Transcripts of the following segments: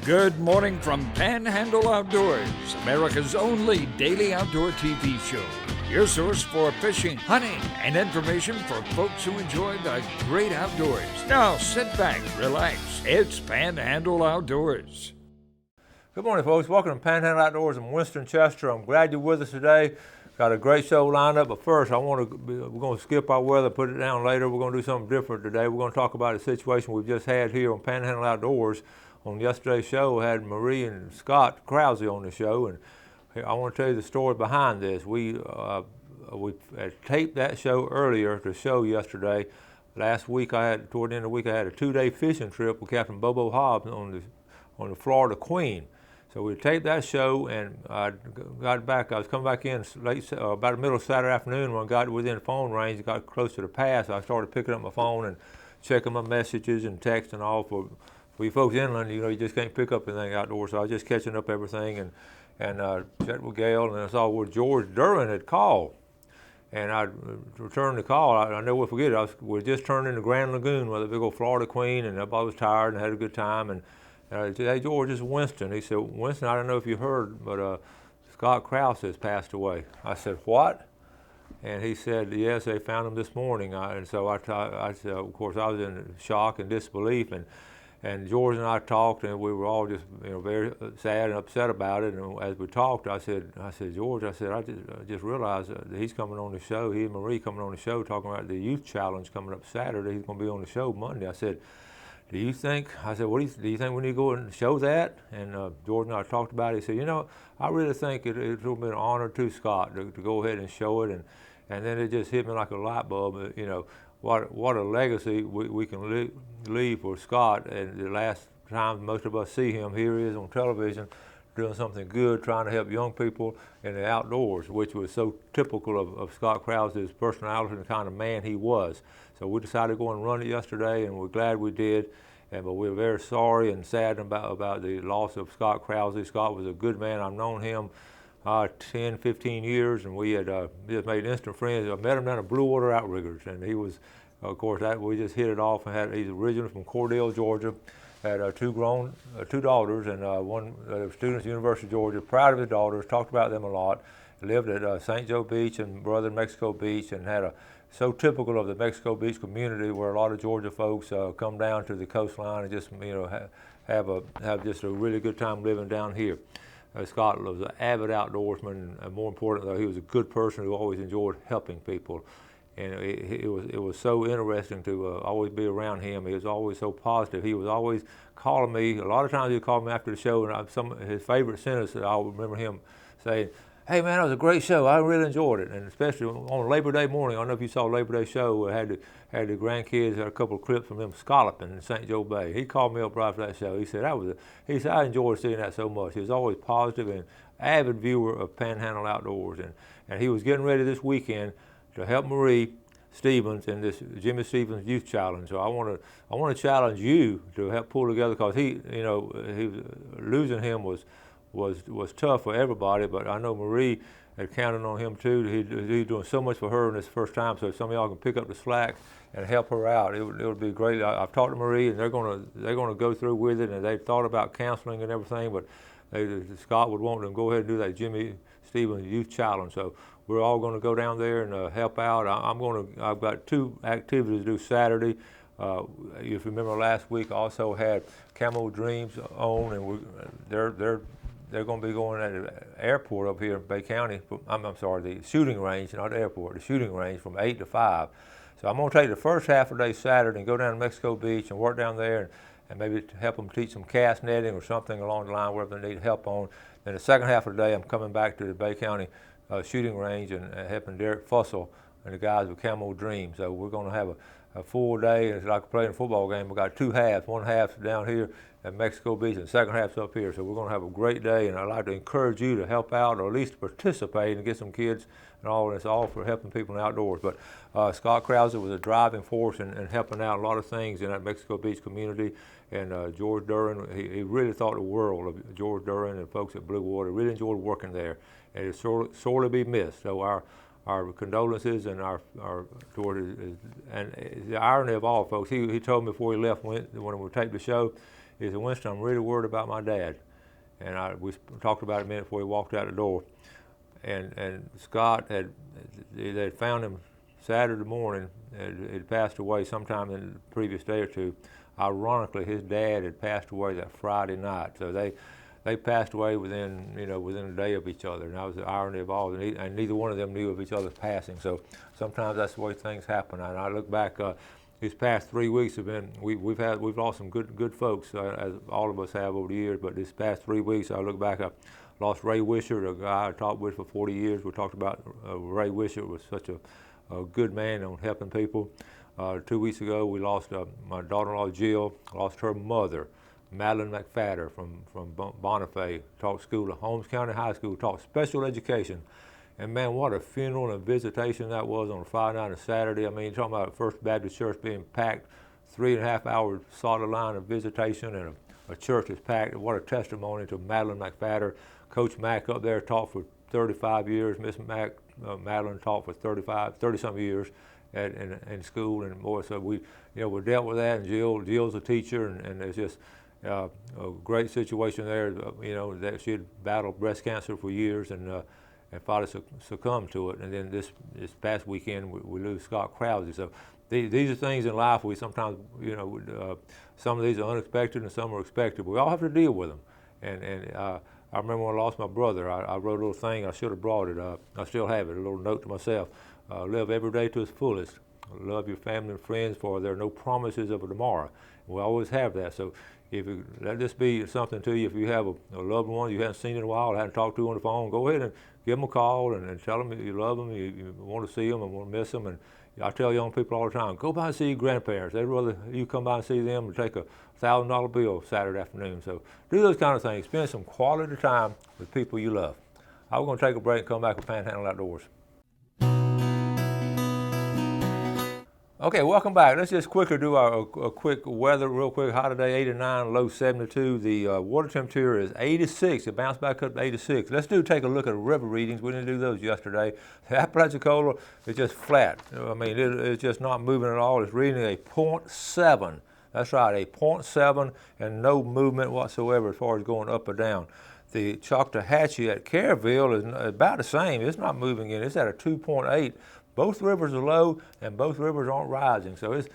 Good morning from Panhandle Outdoors, America's only daily outdoor TV show. Your source for fishing, hunting, and information for folks who enjoy the great outdoors. Now sit back, relax. It's Panhandle Outdoors. Good morning, folks. Welcome to Panhandle Outdoors in Winston, Chester. I'm glad you're with us today. Got a great show lined up, but first we're going to skip our weather, put it down later. We're going to do something different today. We're going to talk about a situation we've just had here on Panhandle Outdoors. On yesterday's show, I had Marie and Scott Krause on the show, and I want to tell you the story behind this. We had taped that show earlier to show yesterday. Last week, toward the end of the week, I had a 2-day fishing trip with Captain Bobo Hobbs on the Florida Queen. So we taped that show, and I got back. I was coming back in late, about the middle of Saturday afternoon. When I got within phone range, got close to the pass, I started picking up my phone and checking my messages and text and all for you folks inland. You know, you just can't pick up anything outdoors. So I was just catching up everything and checked with Gail, and I saw where George Duran had called. And I returned the call. I never will forget it. We just turned into Grand Lagoon with a big old Florida Queen, and everybody was tired and had a good time. And I said, "Hey, George, this is Winston." He said, "Winston, I don't know if you heard, but Scott Krause has passed away." I said, "What?" And he said, "Yes, they found him this morning." And so I said, of course, I was in shock and disbelief. And George and I talked, and we were all just, very sad and upset about it. And as we talked, I said, "George, I just realized that he's coming on the show. He and Marie coming on the show, talking about the youth challenge coming up Saturday. He's going to be on the show Monday." I said, "Do you think?" I said, "What do you think we need to go and show that?" And George and I talked about it. He said, "I really think it would have been an honor to Scott to go ahead and show it." And then it just hit me like a light bulb. What a legacy we can leave for Scott. And the last time most of us see him, here he is on television doing something good, trying to help young people in the outdoors, which was so typical of Scott Krause's personality and the kind of man he was. So we decided to go and run it yesterday, and we're glad we did. But we're very sorry and sad about the loss of Scott Krause. Scott was a good man. I've known him 10, 15 years, and we had just made instant friends. I met him down at Blue Water Outriggers, and he was, of course, we just hit it off. And he's originally from Cordell, Georgia. Had two daughters, and one students at the University of Georgia. Proud of his daughters, talked about them a lot. Lived at St. Joe Beach and Brother Mexico Beach, and had so typical of the Mexico Beach community, where a lot of Georgia folks come down to the coastline and just have just a really good time living down here. Scott was an avid outdoorsman, and more important, though, he was a good person who always enjoyed helping people. And it was so interesting to always be around him. He was always so positive. He was always calling me. A lot of times he'd call me after the show, and his favorite sentence that I remember him saying, "Hey man, that was a great show. I really enjoyed it." And especially on Labor Day morning, I don't know if you saw Labor Day show. Had the grandkids, had a couple of clips from them scalloping in St. Joe Bay. He called me up right after that show. He said I enjoyed seeing that so much. He was always positive and avid viewer of Panhandle Outdoors, and he was getting ready this weekend to help Marie Stevens in this Jimmy Stevens Youth Challenge. So I want to challenge you to help pull together, because losing him was tough for everybody, but I know Marie had counted on him too. He's doing so much for her in this first time, so if some of y'all can pick up the slack and help her out, it would be great. I've talked to Marie, and they're going to go through with it, and they've thought about counseling and everything, but Scott would want them to go ahead and do that Jimmy Stevens Youth Challenge. So we're all going to go down there and help out. I've got 2 activities to do Saturday. If you remember last week, I also had Camo Dreams on, and they're going to be going at the airport up here in Bay County. I'm sorry, the shooting range, not the airport, the shooting range from 8 to 5. So I'm going to take the first half of the day Saturday and go down to Mexico Beach and work down there and maybe help them teach some cast netting or something along the line, wherever they need help on. Then the second half of the day, I'm coming back to the Bay County shooting range and helping Derek Fussell and the guys with Camo Dreams. So we're going to have a full day, and it's like playing a football game. We've got 2 halves. One half's down here at Mexico Beach, and the second half's up here. So we're going to have a great day, and I'd like to encourage you to help out, or at least participate and get some kids and all. And it's all for helping people in the outdoors. But Scott Krause was a driving force in helping out a lot of things in that Mexico Beach community. And George Duran, he really thought the world of George Duran and folks at Blue Water. Really enjoyed working there, and it's sorely be missed. So our condolences and our toward his, and the irony of all, folks. He told me before he left when we taped the show, He said, Winston, I'm really worried about my dad. And we talked about it a minute before he walked out the door. And Scott they found him Saturday morning. He'd passed away sometime in the previous day or two. Ironically, his dad had passed away that Friday night. So they passed away within a day of each other, and that was the irony of all. And neither one of them knew of each other's passing. So sometimes that's the way things happen. And I look back, these past 3 weeks have been we've lost some good folks, as all of us have over the years. But this past 3 weeks, I look back, I lost Ray Wishart, a guy I talked with for 40 years. We talked about Ray Wishart was such a good man on helping people. 2 weeks ago, we lost my daughter-in-law Jill. Lost her mother, Madeline McFadder from Bonifay. Taught school at Holmes County High School. Taught special education. And man, what a funeral and visitation that was on a Friday night and Saturday. I mean, you're talking about First Baptist Church being packed, 3.5 hours solid line of visitation, and a church is packed. What a testimony to Madeline McFadder. Coach Mack up there taught for 35 years. Miss Madeline taught for 30-some years in school and more. So we dealt with that. And Jill's a teacher, and it's just a great situation there. That she had battled breast cancer for years and finally succumbed to it. And then this past weekend we lose Scott Krause. So these are things in life we sometimes some of these are unexpected and some are expected. But we all have to deal with them. And I remember when I lost my brother, I wrote a little thing. I should have brought it. I still have it. A little note to myself: live every day to its fullest. Love your family and friends, for there are no promises of a tomorrow. We always have that. So let this be something to you. If you have a loved one you haven't seen in a while, haven't talked to on the phone, go ahead and give them a call and tell them you love them, you want to see them and want to miss them. And I tell young people all the time, go by and see your grandparents. They'd rather you come by and see them and take a $1,000 bill Saturday afternoon. So do those kind of things. Spend some quality time with people you love. I'm going to take a break and come back with Panhandle Outdoors. Okay, welcome back. Let's just quickly do a quick weather real quick. High today, 89, low 72. The water temperature is 86. It bounced back up to 86. Let's take a look at the river readings. We didn't do those yesterday. The Apalachicola is just flat. I mean, it's just not moving at all. It's reading a 0.7. That's right, a 0.7 and no movement whatsoever as far as going up or down. The Choctawhatchee at Kerrville is about the same. It's not moving in. It's at a 2.8. Both rivers are low and both rivers aren't rising. So it's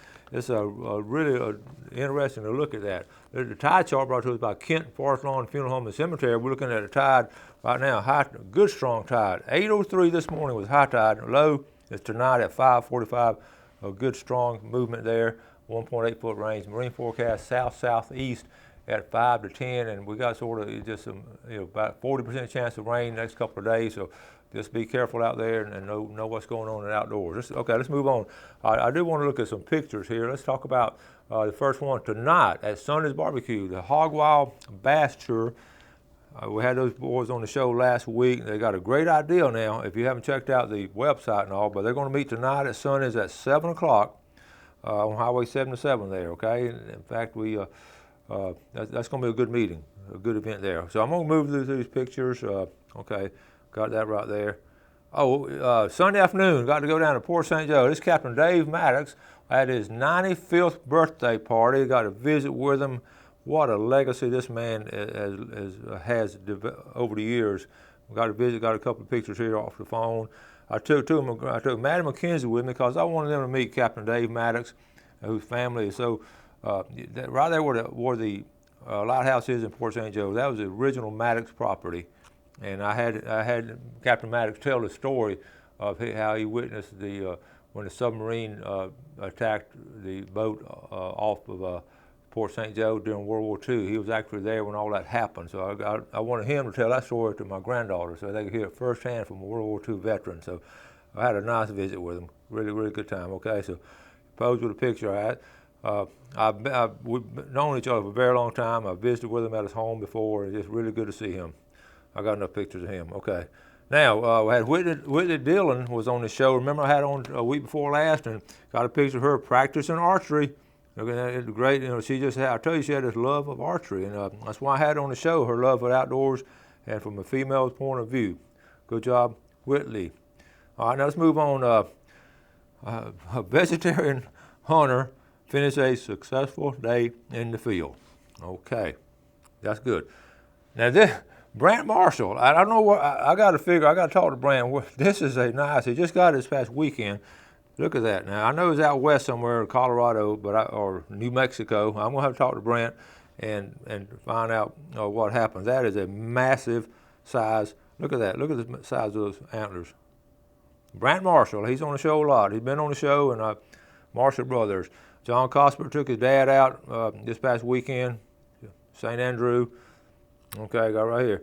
really interesting to look at that. There's a tide chart brought to us by Kent Forest Lawn Funeral Home and Cemetery. We're looking at a tide right now, high, good strong tide. 8:03 this morning was high tide. Low is tonight at 5:45. A good strong movement there. 1.8 foot range. Marine forecast south-southeast at 5 to 10, and we got sort of just some, about 40% chance of rain next couple of days. So just be careful out there and know what's going on in the outdoors. Let's move on. I do want to look at some pictures here. Let's talk about the first one tonight at Sunday's Barbecue, the Hog Wild Bass Tour. We had those boys on the show last week. They got a great idea now, if you haven't checked out the website and all, but they're going to meet tonight at Sunday's at 7 o'clock on Highway 77 there, okay? In fact, that's going to be a good meeting, a good event there. So I'm going to move through these pictures. Okay. Got that right there. Sunday afternoon, got to go down to Port St. Joe. This is Captain Dave Maddox at his 95th birthday party. Got to visit with him. What a legacy this man has over the years. Got to visit, got a couple of pictures here off the phone. I took Maddie McKenzie with me because I wanted them to meet Captain Dave Maddox, whose family is so, right there where the lighthouse is in Port St. Joe, that was the original Maddox property. And I had Captain Maddox tell the story of how he witnessed when the submarine attacked the boat off of Port St. Joe during World War II. He was actually there when all that happened. So I wanted him to tell that story to my granddaughter so they could hear it firsthand from a World War II veteran. So I had a nice visit with him. Really, really good time. Okay, so posed with a picture. We've known each other for a very long time. I visited with him at his home before, and it's really good to see him. I got enough pictures of him. Okay. Now, we had Whitney Dillon was on the show. Remember I had on a week before last and got a picture of her practicing archery. It's great. I tell you, she had this love of archery, and that's why I had on the show, her love of outdoors and from a female's point of view. Good job, Whitley. All right, now let's move on. A vegetarian hunter finished a successful day in the field. Okay, that's good. Now this, Brant Marshall, I don't know what, I got to figure, I got to talk to Brant. This is a nice, he just got it this past weekend. Look at that. Now I know it's out west somewhere in Colorado, or New Mexico. I'm gonna have to talk to Brant and find out what happens. That is a massive size. Look at that. Look at the size of those antlers. Brant Marshall, he's on the show a lot. He's been on the show, and Marshall Brothers. John Cosper took his dad out this past weekend, St. Andrew. Okay, got right here.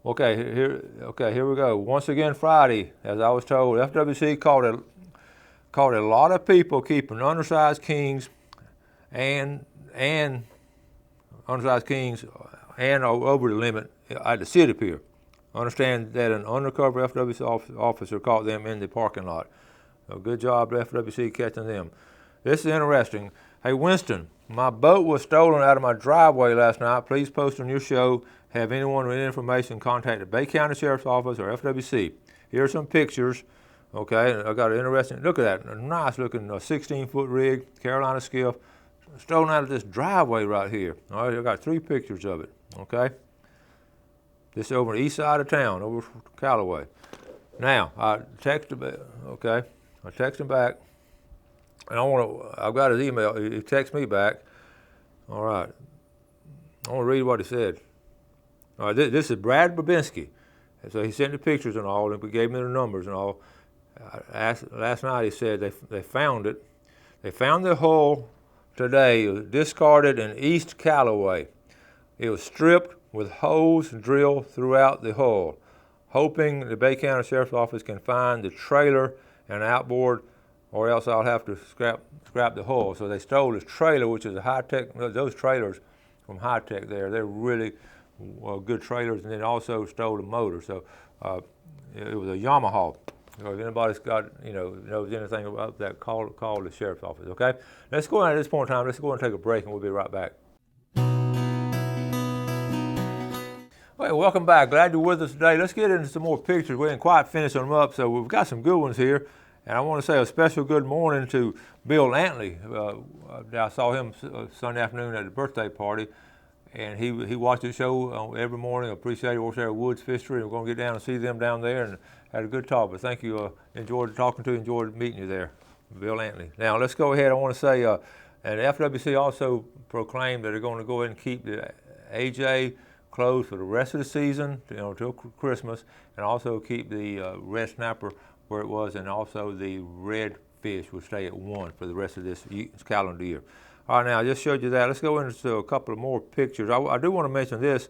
Okay, here we go. Once again, Friday, as I was told, FWC caught a lot of people keeping undersized kings and undersized kings and over the limit at the city pier. Understand that an undercover FWC officer caught them in the parking lot. So good job, FWC, catching them. This is interesting. Hey, Winston, my boat was stolen out of my driveway last night. Please post on your show. Have anyone with information contact the Bay County Sheriff's Office or FWC. Here are some pictures. Okay, I got an interesting, look at that, a nice looking 16-foot rig, Carolina skiff, stolen out of this driveway right here. All right, I got 3 pictures of it, okay? This is over the east side of town, over Callaway. Now, I texted him back, and I've got his email, he texted me back. All right, I want to read what he said. All right, this is Brad Babinski. So he sent the pictures and all, and we gave me the numbers and all. Last night he said they found it. They found the hull today. It was discarded in East Callaway. It was stripped with holes drilled throughout the hull, hoping the Bay County Sheriff's Office can find the trailer and outboard, or else I'll have to scrap the hull. So they stole this trailer, which is a high-tech, those trailers from High-Tech there, they're really good trailers, and then also stole the motor. So it was a Yamaha. So if anybody's got, knows anything about that, call the Sheriff's Office, okay? Let's go ahead at this point in time, let's go and take a break, and we'll be right back. Hey, welcome back. Glad you're with us today. Let's get into some more pictures. We didn't quite finish them up, so we've got some good ones here. And I want to say a special good morning to Bill Antley. I saw him Sunday afternoon at the birthday party, and he watched the show every morning. I appreciate it. Works there at Woods Fishery, and we're going to get down and see them down there, and had a good talk. But thank you. Enjoyed talking to you. Enjoyed meeting you there, Bill Antley. Now let's go ahead. I want to say, and FWC also proclaimed that they're going to go ahead and keep the AJ closed for the rest of the season, till Christmas, and also keep the red snapper where it was, and also the red fish will stay at 1 for the rest of this calendar year. All right, now I just showed you that. Let's go into a couple of more pictures. I do want to mention this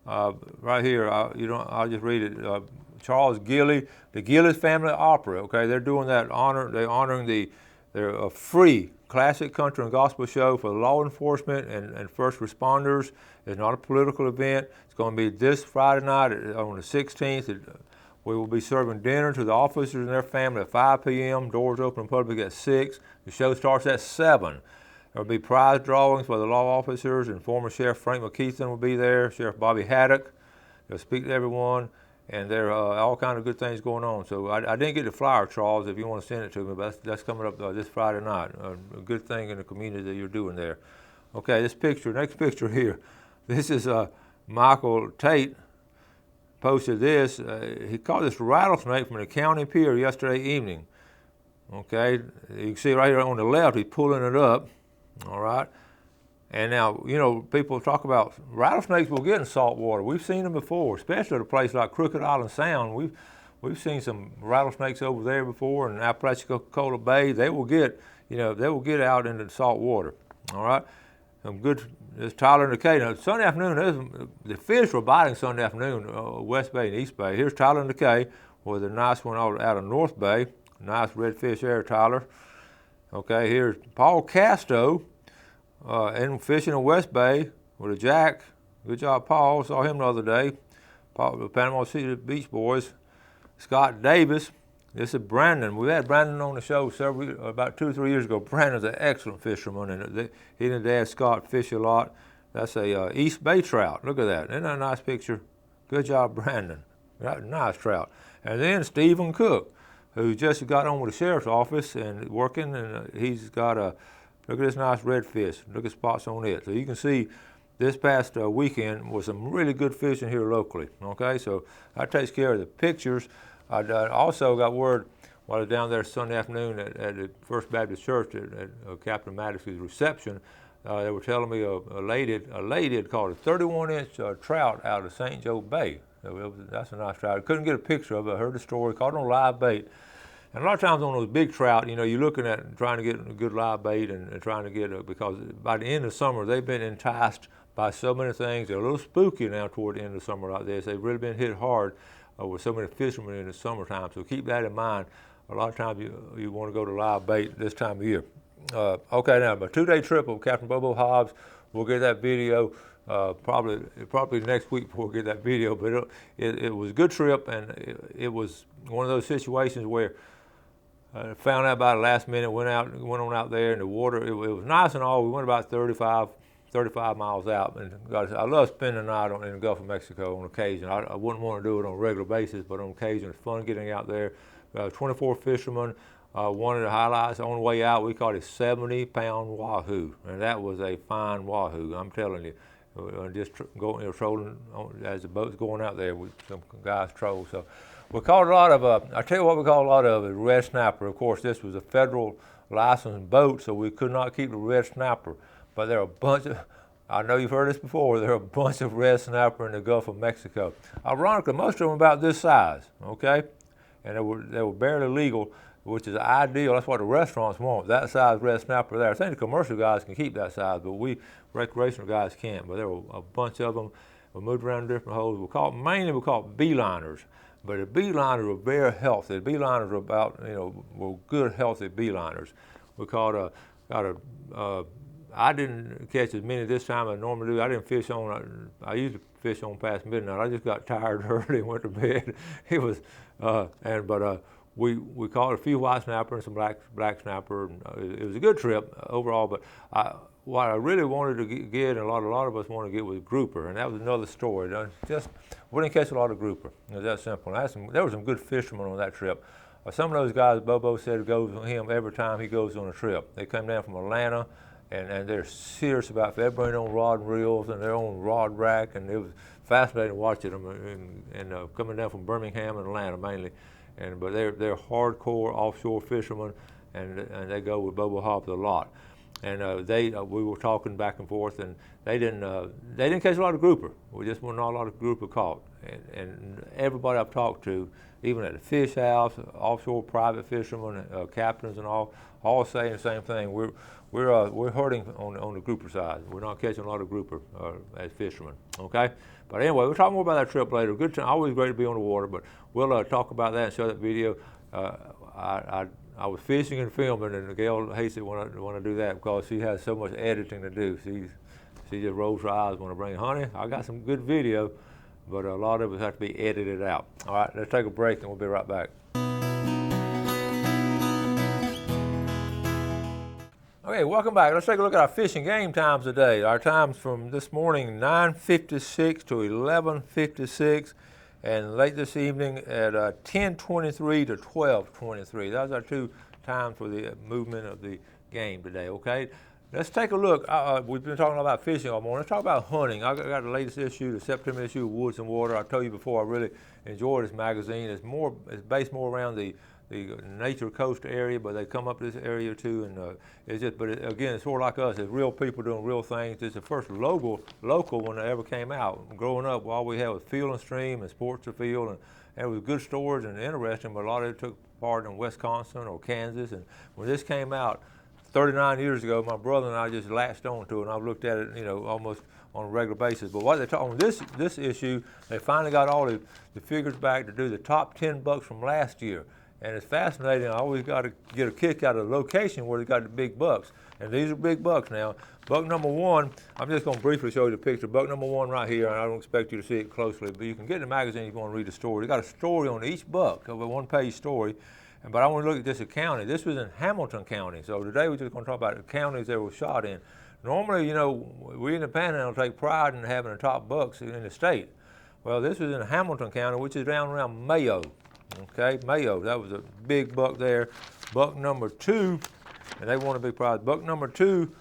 right here. I'll just read it. Charles Gilley, the Gilley Family Opera. Okay, they're doing that honor. They're honoring their free classic country and gospel show for law enforcement and first responders. It's not a political event. It's going to be this Friday night on the 16th. We will be serving dinner to the officers and their family at 5 p.m. Doors open in public at 6. The show starts at 7. There will be prize drawings for the law officers, and former Sheriff Frank McKeithen will be there, Sheriff Bobby Haddock. They'll speak to everyone, and there are all kinds of good things going on. So I didn't get the flyer, Charles, if you want to send it to me, but that's coming up this Friday night. A good thing in the community that you're doing there. Okay, next picture here. This is Michael Tate. Posted this. He caught this rattlesnake from the county pier yesterday evening. Okay, you can see right here on the left, he's pulling it up. All right, and now people talk about rattlesnakes will get in salt water. We've seen them before, especially at a place like Crooked Island Sound. We've seen some rattlesnakes over there before, in Apalachicola Bay. They will get out into the salt water. All right. Some good. There's Tyler and Decay. Now, Sunday afternoon, the fish were biting Sunday afternoon, West Bay and East Bay. Here's Tyler and Decay with a nice one out of North Bay. Nice red fish there, Tyler. Okay, here's Paul Casto and fishing in West Bay with a jack. Good job, Paul. Saw him the other day. Paul, the Panama City Beach Boys. Scott Davis. This is Brandon. We had Brandon on the show about 2 or 3 years ago. Brandon's an excellent fisherman, and he and his dad Scott fish a lot. That's a East Bay trout. Look at that. Isn't that a nice picture? Good job, Brandon. Nice trout. And then Stephen Cook, who just got on with the sheriff's office and working, and he's got look at this nice red fish. Look at spots on it. So you can see this past weekend was some really good fishing here locally. Okay, so that takes care of the pictures. I also got word while I was down there Sunday afternoon at the First Baptist Church at Captain Maddox's reception. They were telling me a lady had caught a 31-inch trout out of St. Joe Bay. That's a nice trout. I couldn't get a picture of it. I heard the story. Caught it on live bait. And a lot of times on those big trout, you're looking at trying to get a good live bait and trying to get because by the end of summer, they've been enticed by so many things. They're a little spooky now toward the end of summer like this. They've really been hit hard with so many fishermen in the summertime. So keep that in mind. A lot of times you want to go to live bait this time of year. Okay, now my 2-day trip with Captain Bobo Hobbs. We'll get that video probably next week before we get that video. But it was a good trip, and it was one of those situations where I found out about it last minute. Went on out there in the water. It was nice and all. We went about 35 miles out, and I love spending the night in the Gulf of Mexico on occasion. I wouldn't want to do it on a regular basis, but on occasion it's fun getting out there. 24 fishermen. One of the highlights on the way out, we caught a 70-pound wahoo, and that was a fine wahoo. I'm telling you, just trolling as the boat's going out there with some guys troll. So we caught a lot of. I tell you what, we caught a lot of is red snapper. Of course, this was a federal licensed boat, so we could not keep the red snapper. But there are a bunch of. I know you've heard this before. There are a bunch of red snapper in the Gulf of Mexico. Ironically, most of them about this size. Okay. And they were barely legal, which is ideal. That's what the restaurants want, that size red snapper there. I think the commercial guys can keep that size, but we recreational guys can't. But there were a bunch of them. We moved around different holes. We caught beeliners, but the beeliners were very healthy. The beeliners were about, were good, healthy beeliners. We caught I didn't catch as many this time as I normally do. I didn't fish on, I usually fish on past midnight. I just got tired early and went to bed. It was, we caught a few white snapper and some black snapper. And, it was a good trip overall, but what I really wanted to get, and a lot of us wanted to get, was grouper, and that was another story. We didn't catch a lot of grouper. It was that simple. There were some good fishermen on that trip. Some of those guys, Bobo said, goes with him every time he goes on a trip. They come down from Atlanta, and they're serious about it. They bring their own rod and reels and their own rod rack, and it was fascinating watching them. And coming down from Birmingham and Atlanta mainly, but they're hardcore offshore fishermen, and they go with Bobo Hobbs a lot. And we were talking back and forth, and they didn't catch a lot of grouper. We just weren't a lot of grouper caught. And everybody I've talked to, even at the fish house, offshore private fishermen, captains, and all saying the same thing. We're hurting on the grouper side. We're not catching a lot of grouper as fishermen. Okay, but anyway, we'll talk more about that trip later. Good time. Always great to be on the water, but we'll talk about that and show that video. I was fishing and filming, and Gail hates it when I do that because she has so much editing to do. She just rolls her eyes when I bring, honey, I got some good video, but a lot of it has to be edited out. All right, let's take a break and we'll be right back. Okay, welcome back. Let's take a look at our fishing game times today. Our times from this morning, 9:56 to 11:56. And late this evening at 10:23 to 12:23. Those are 2 times for the movement of the game today, okay? Let's take a look. We've been talking about fishing all morning. Let's talk about hunting. I got the latest issue, the September issue of Woods and Water. I told you before, I really enjoy this magazine. It's based more around the nature coast area, but they come up to this area too, and again, it's sort of like us. It's real people doing real things. It's the first local one that ever came out. Growing up, all we had was Field and Stream and Sports to Field, and it was good stories and interesting, but a lot of it took part in Wisconsin or Kansas. And when this came out 39 years ago, my brother and I just latched on to it, and I've looked at it, almost on a regular basis. But what they talk on this issue, they finally got all the figures back to do the top 10 bucks from last year. And it's fascinating. I always got to get a kick out of the location where they got the big bucks. And these are big bucks now. Buck number 1, I'm just going to briefly show you the picture. Buck number 1 right here, and I don't expect you to see it closely, but you can get in the magazine if you want to read the story. They got a story on each buck, a 1-page story. But I want to look at this county. This was in Hamilton County. So today we're just going to talk about the counties they were shot in. Normally, we in the Panhandle take pride in having the top bucks in the state. Well, this was in Hamilton County, which is down around Mayo. Okay, Mayo, that was a big buck there. Buck number 2, and they won a big prize. Buck number 2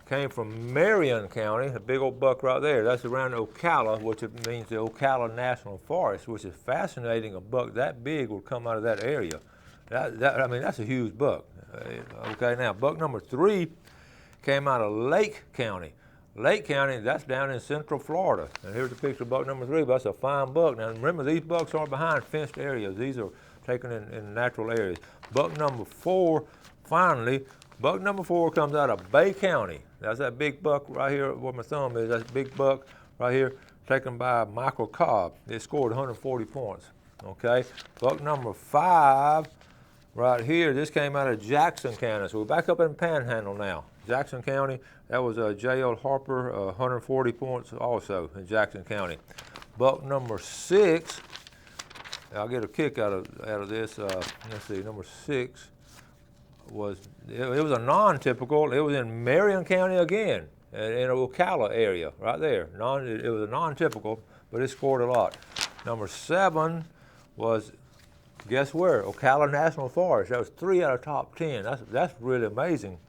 came from Marion County, a big old buck right there. That's around Ocala, which means the Ocala National Forest, which is fascinating. A buck that big will come out of that area. I mean, that's a huge buck. Okay, now buck number 3 came out of Lake County. Lake County, that's down in Central Florida. And here's a picture of buck number 3, but that's a fine buck. Now remember, these bucks aren't behind fenced areas. These are taken in natural areas. Buck number 4, finally, buck number 4 comes out of Bay County. That's that big buck right here where my thumb is. That's a big buck right here, taken by Michael Cobb. It scored 140 points, okay? Buck number 5 right here, this came out of Jackson County. So we're back up in Panhandle now. Jackson County, that was J.L. Harper, 140 points also in Jackson County. Buck number 6, I'll get a kick out of this. Let's see, number 6 was, it was a non-typical. It was in Marion County again, in the Ocala area, right there. It was a non-typical, but it scored a lot. Number 7 was, guess where? Ocala National Forest. That was 3 out of top 10. That's really amazing.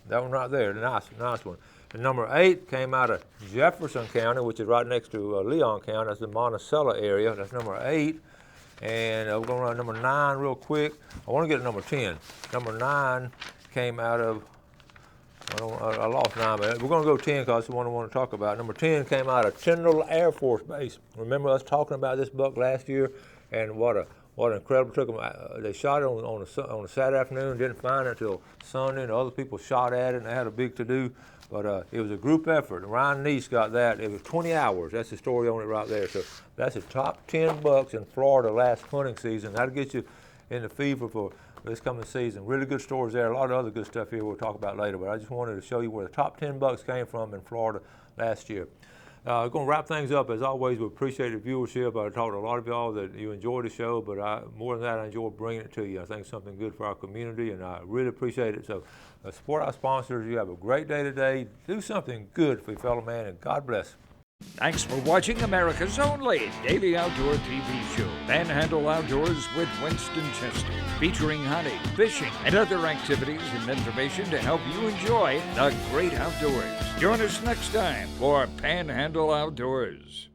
That one right there, nice one. And number 8 came out of Jefferson County, which is right next to Leon County. That's the Monticello area. That's number 8. And we're going to run number 9 real quick. I want to get to number 10. Number 9 came out of, I lost 9, but we're going to go 10 because that's the one I want to talk about. Number 10 came out of Tyndall Air Force Base. Remember us talking about this buck last year, and what an incredible trick. They shot it on a Saturday afternoon, didn't find it until Sunday, and other people shot at it, and they had a big to-do. But it was a group effort. Ryan Neese got that. It was 20 hours. That's the story on it right there. So that's the top 10 bucks in Florida last hunting season. That'll get you in the fever for this coming season. Really good stories there. A lot of other good stuff here we'll talk about later. But I just wanted to show you where the top 10 bucks came from in Florida last year. We're going to wrap things up. As always, we appreciate the viewership. I talked to a lot of y'all that you enjoyed the show, but more than that, I enjoy bringing it to you. I think it's something good for our community, and I really appreciate it. So support our sponsors. You have a great day today. Do something good for your fellow man, and God bless. Thanks for watching America's only daily outdoor TV show, Panhandle Outdoors with Winston Chester, featuring hunting, fishing, and other activities and information to help you enjoy the great outdoors. Join us next time for Panhandle Outdoors.